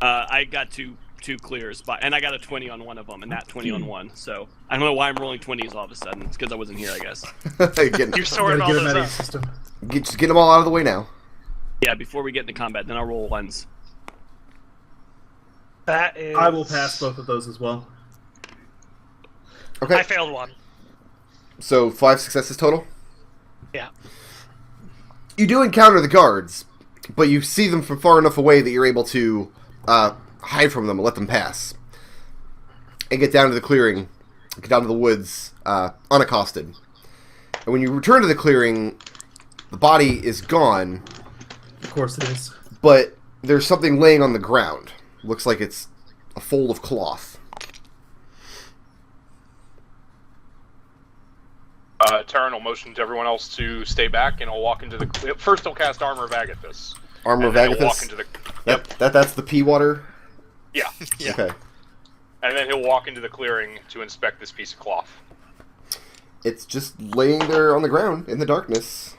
I got two clears, and I got a 20 on one of them, and that 20 on one. So I don't know why I'm rolling 20s all of a sudden. It's because I wasn't here, I guess. You're sorting all Gotta get him out of those your up. system. Just get them all out of the way now. Yeah, before we get into combat, then I'll roll ones. That is... I will pass both of those as well. Okay. I failed one. So 5 successes total. Yeah. You do encounter the guards, but you see them from far enough away that you're able to hide from them and let them pass, and get down to the clearing, get down to the woods unaccosted. And when you return to the clearing, the body is gone, Of course it is. but there's something laying on the ground. Looks like it's a fold of cloth. Tarin will motion to everyone else to stay back, and I'll walk into the... First, he'll cast Armor of Agathis. Armor of And then he'll Agathis? walk into the... That's the pea water? Yeah. Yeah. Okay. And then he'll walk into the clearing to inspect this piece of cloth. It's just laying there on the ground in the darkness.